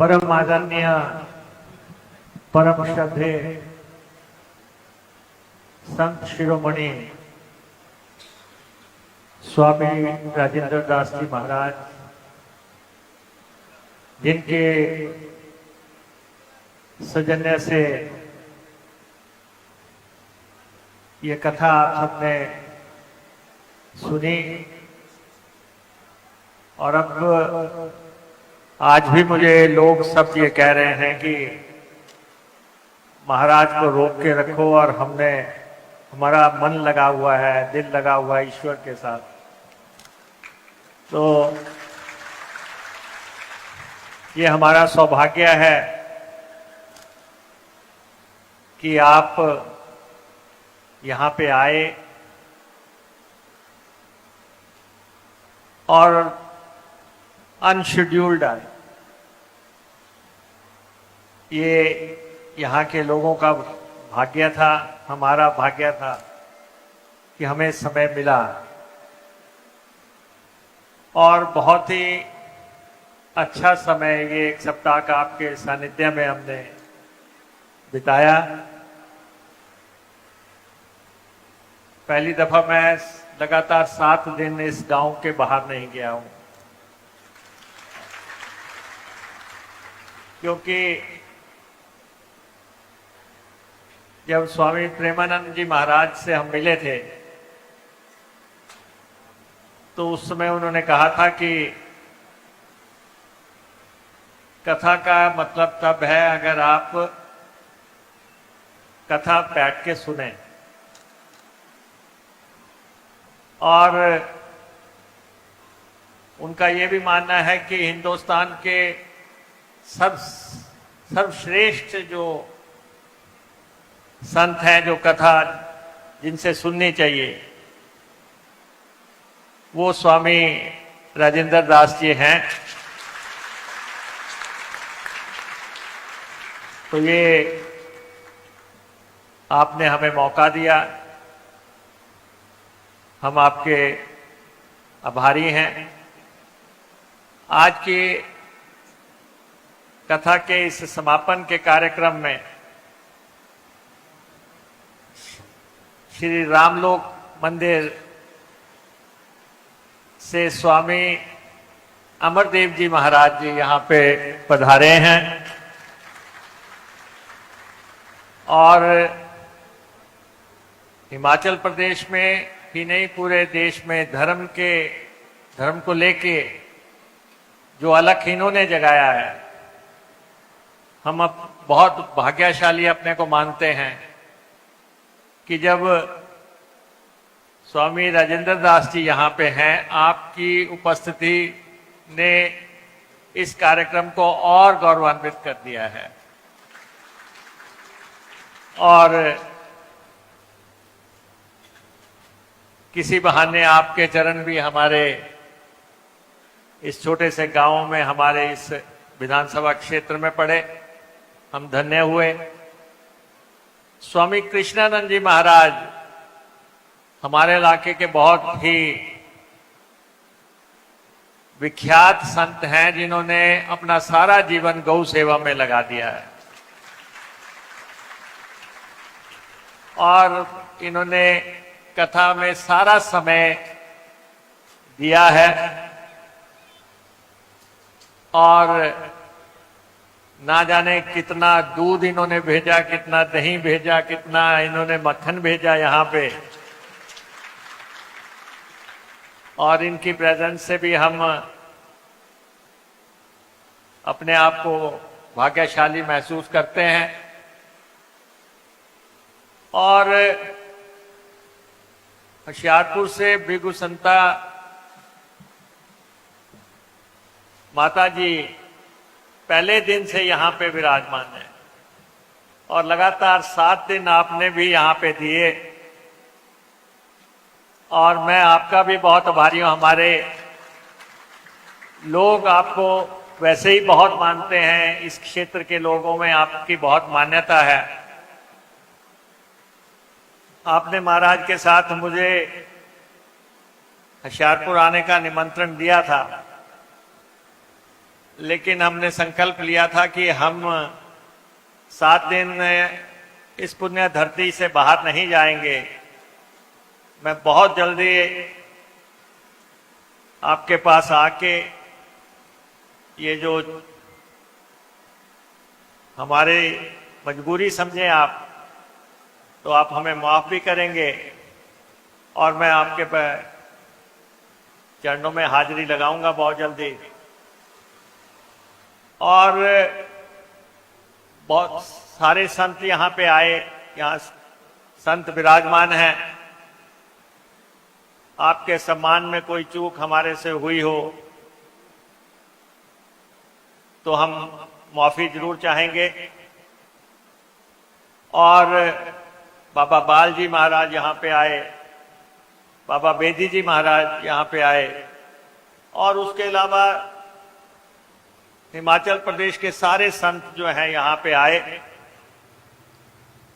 परम आदरणीय परम श्रद्धे संत शिरोमणि स्वामी राजेंद्र दास जी महाराज, जिनके सौजन्य से ये कथा आप सबने सुनी और अब आज भी मुझे लोग सब ये कह रहे हैं कि महाराज को रोक के रखो, और हमारा मन लगा हुआ है, दिल लगा हुआ है ईश्वर के साथ। तो ये हमारा सौभाग्य है कि आप यहाँ पे आए और अनशेड्यूल्ड आए। ये यहाँ के लोगों का भाग्य था, हमारा भाग्य था कि हमें समय मिला, और बहुत ही अच्छा समय ये एक सप्ताह का आपके सानिध्य में हमने बिताया। पहली दफा मैं लगातार 7 दिन इस गांव के बाहर नहीं गया हूं, क्योंकि जब स्वामी प्रेमानंद जी महाराज से हम मिले थे तो उस समय उन्होंने कहा था कि कथा का मतलब तब है अगर आप कथा बैठ के सुने, और उनका ये भी मानना है कि हिंदुस्तान के सर्वश्रेष्ठ जो संत हैं, जो कथा जिनसे सुननी चाहिए, वो स्वामी राजेंद्र दास जी हैं। तो ये आपने हमें मौका दिया, हम आपके आभारी हैं। आज की कथा के इस समापन के कार्यक्रम में श्री रामलोक मंदिर से स्वामी अमरदेव जी महाराज जी यहाँ पे पधारे हैं, और हिमाचल प्रदेश में ही नहीं पूरे देश में धर्म को लेके जो अलख इन्होंने जगाया है, हम अब बहुत भाग्यशाली अपने को मानते हैं कि जब स्वामी राजेंद्र दास जी यहाँ पे हैं, आपकी उपस्थिति ने इस कार्यक्रम को और गौरवान्वित कर दिया है। और किसी बहाने आपके चरण भी हमारे इस छोटे से गांव में, हमारे इस विधानसभा क्षेत्र में पड़े, हम धन्य हुए। स्वामी कृष्णानंद जी महाराज हमारे इलाके के बहुत ही विख्यात संत हैं, जिन्होंने अपना सारा जीवन गौ सेवा में लगा दिया है, और इन्होंने कथा में सारा समय दिया है, और ना जाने कितना दूध इन्होंने भेजा, कितना दही भेजा, कितना इन्होंने मक्खन भेजा यहाँ पे। और इनकी प्रेजेंस से भी हम अपने आप को भाग्यशाली महसूस करते हैं। और होशियारपुर से बिगु संता माता जी पहले दिन से यहाँ पे विराजमान है, और लगातार 7 दिन आपने भी यहाँ पे दिए, और मैं आपका भी बहुत आभारी हूँ। हमारे लोग आपको वैसे ही बहुत मानते हैं, इस क्षेत्र के लोगों में आपकी बहुत मान्यता है। आपने महाराज के साथ मुझे होशियारपुर आने का निमंत्रण दिया था, लेकिन हमने संकल्प लिया था कि हम 7 दिन इस पुण्य धरती से बाहर नहीं जाएंगे। मैं बहुत जल्दी आपके पास आके ये जो हमारे मजबूरी समझें आप, तो आप हमें माफ भी करेंगे और मैं आपके चरणों में हाजिरी लगाऊंगा बहुत जल्दी। और बहुत सारे संत यहाँ पे आए, यहाँ संत विराजमान हैं। आपके सम्मान में कोई चूक हमारे से हुई हो तो हम माफी जरूर चाहेंगे। और बाबा बाल जी महाराज यहाँ पे आए, बाबा बेदी जी महाराज यहाँ पे आए, और उसके अलावा हिमाचल प्रदेश के सारे संत जो हैं यहाँ पे आए।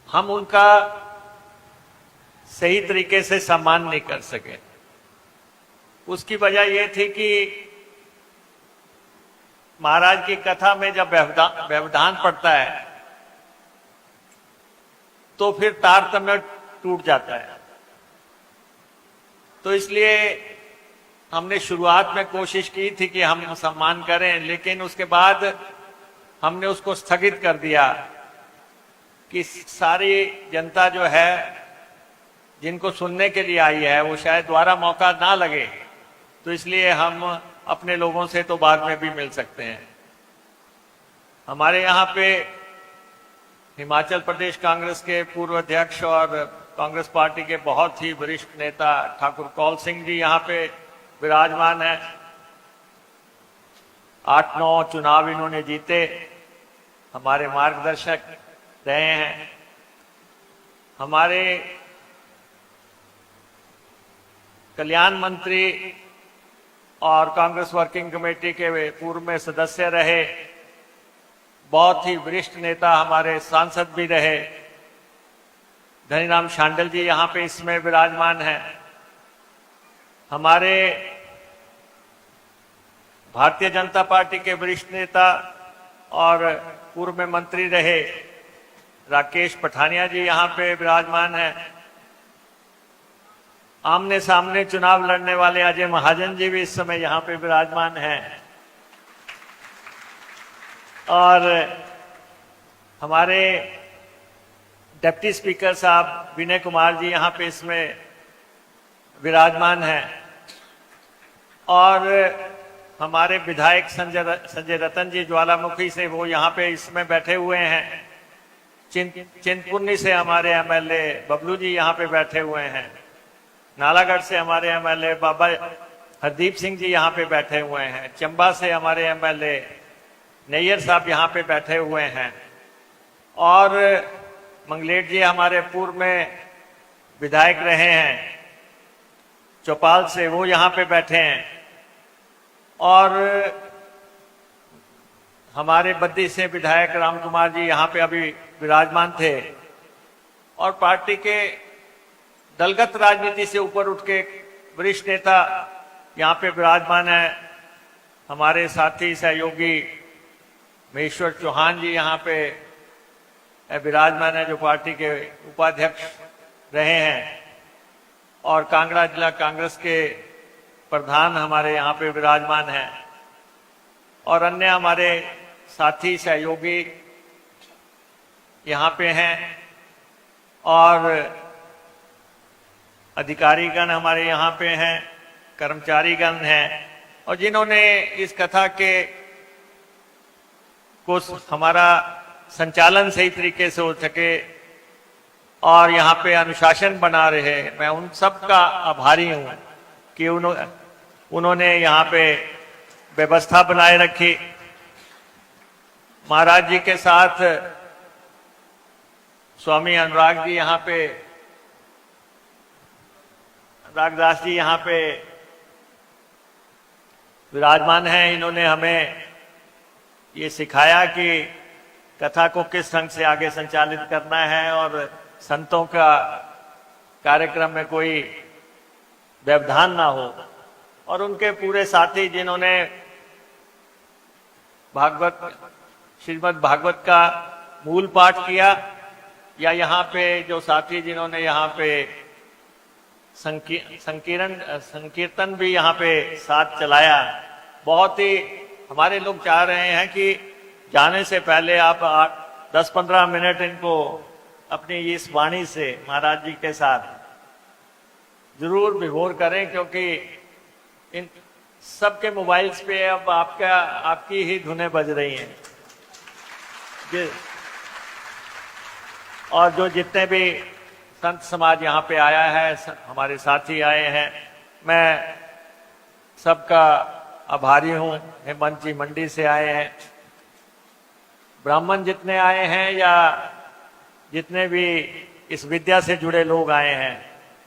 हम उनका सही तरीके से सम्मान नहीं कर सके। उसकी वजह यह थी कि महाराज की कथा में जब व्यवधान पड़ता है तो फिर तारतम्य टूट जाता है। तो इसलिए हमने शुरुआत में कोशिश की थी कि हम सम्मान करें, लेकिन उसके बाद हमने उसको स्थगित कर दिया कि सारी जनता जो है जिनको सुनने के लिए आई है वो शायद दोबारा मौका ना लगे, तो इसलिए हम अपने लोगों से तो बाद में भी मिल सकते हैं। हमारे यहाँ पे हिमाचल प्रदेश कांग्रेस के पूर्व अध्यक्ष और कांग्रेस पार्टी के बहुत ही वरिष्ठ नेता ठाकुर कौल सिंह जी यहाँ पे विराजमान है। 8-9 चुनाव इन्होंने जीते, हमारे मार्गदर्शक रहे हैं। हमारे कल्याण मंत्री और कांग्रेस वर्किंग कमेटी के पूर्व में सदस्य रहे, बहुत ही वरिष्ठ नेता हमारे सांसद भी रहे। धनीराम शांडिल जी यहाँ पे इसमें विराजमान हैं। हमारे भारतीय जनता पार्टी के वरिष्ठ नेता और पूर्व में मंत्री रहे राकेश पठानिया जी यहाँ पे विराजमान हैं। आमने सामने चुनाव लड़ने वाले अजय महाजन जी भी इस समय यहाँ पे विराजमान हैं। और हमारे डिप्टी स्पीकर साहब विनय कुमार जी यहाँ पे इसमें विराजमान हैं। और हमारे विधायक संजय रतन जी ज्वालामुखी से, वो यहाँ पे इसमें बैठे हुए हैं। चिंतपूर्णी से हमारे एमएलए बबलू जी यहाँ पे बैठे हुए हैं। नालागढ़ से हमारे एमएलए बाबा हरदीप सिंह जी यहाँ पे बैठे हुए हैं। चंबा से हमारे एमएलए नैयर साहब यहाँ पे बैठे हुए हैं। और मंगलेट जी हमारे पूर्व में विधायक रहे हैं चौपाल से, वो यहाँ पे बैठे हैं। और हमारे बद्दी से विधायक राम कुमार जी यहाँ पे अभी विराजमान थे। और पार्टी के दलगत राजनीति से ऊपर उठ के वरिष्ठ नेता यहाँ पे विराजमान है। हमारे साथी सहयोगी महेश्वर चौहान जी यहाँ पे विराजमान है, जो पार्टी के उपाध्यक्ष रहे हैं। और कांगड़ा जिला कांग्रेस के प्रधान हमारे यहाँ पे विराजमान हैं। और अन्य हमारे साथी सहयोगी यहाँ पे हैं। और अधिकारीगण हमारे यहाँ पे हैं, कर्मचारीगण हैं, और जिन्होंने इस कथा के को हमारा संचालन सही तरीके से हो सके और यहाँ पे अनुशासन बना रहे। मैं उन सब का आभारी हूँ कि उन्होंने यहाँ पे व्यवस्था बनाए रखी। महाराज जी के साथ स्वामी अनुराग जी यहाँ पे, रागदास जी यहाँ पे विराजमान हैं। इन्होंने हमें ये सिखाया कि कथा को किस ढंग से आगे संचालित करना है और संतों का कार्यक्रम में कोई व्यवधान ना हो। और उनके पूरे साथी जिन्होंने भागवत श्रीमद् भागवत का मूल पाठ किया, या यहाँ पे जो साथी जिन्होंने यहाँ पे संकीर्तन भी यहाँ पे साथ चलाया। बहुत ही हमारे लोग चाह रहे हैं कि जाने से पहले आप 10-15 मिनट इनको अपनी इस वाणी से महाराज जी के साथ जरूर विभोर करें, क्योंकि इन सबके मोबाइल्स पे अब आपकी ही धुनें बज रही हैं। और जो जितने भी संत समाज यहाँ पे आया है, हमारे साथी आए हैं, मैं सबका आभारी हूँ। हेमंत जी मंडी से आए हैं, ब्राह्मण जितने आए हैं या जितने भी इस विद्या से जुड़े लोग आए हैं,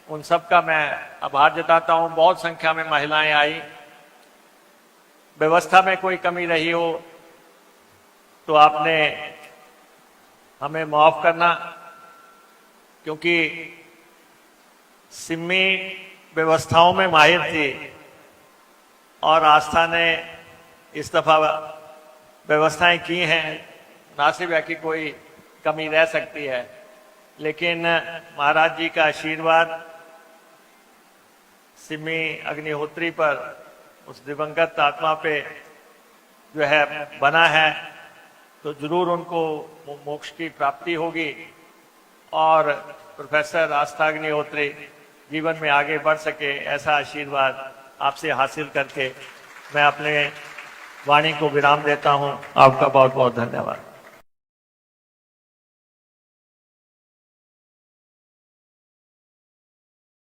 उन सबका मैं आभार जताता हूँ। बहुत संख्या में महिलाएं आई। व्यवस्था में कोई कमी रही हो तो आपने हमें माफ करना, क्योंकि सिम्मी व्यवस्थाओं में माहिर थी और आस्था ने इस दफा व्यवस्थाएं की हैं। मुनासिब है कि कोई कमी रह सकती है, लेकिन महाराज जी का आशीर्वाद सिम्मी अग्निहोत्री पर, उस दिवंगत आत्मा पे जो है बना है, तो जरूर उनको मोक्ष की प्राप्ति होगी और प्रोफेसर आस्था अग्निहोत्री जीवन में आगे बढ़ सके, ऐसा आशीर्वाद आपसे हासिल करके मैं अपने वाणी को विराम देता हूं। आपका बहुत बहुत धन्यवाद।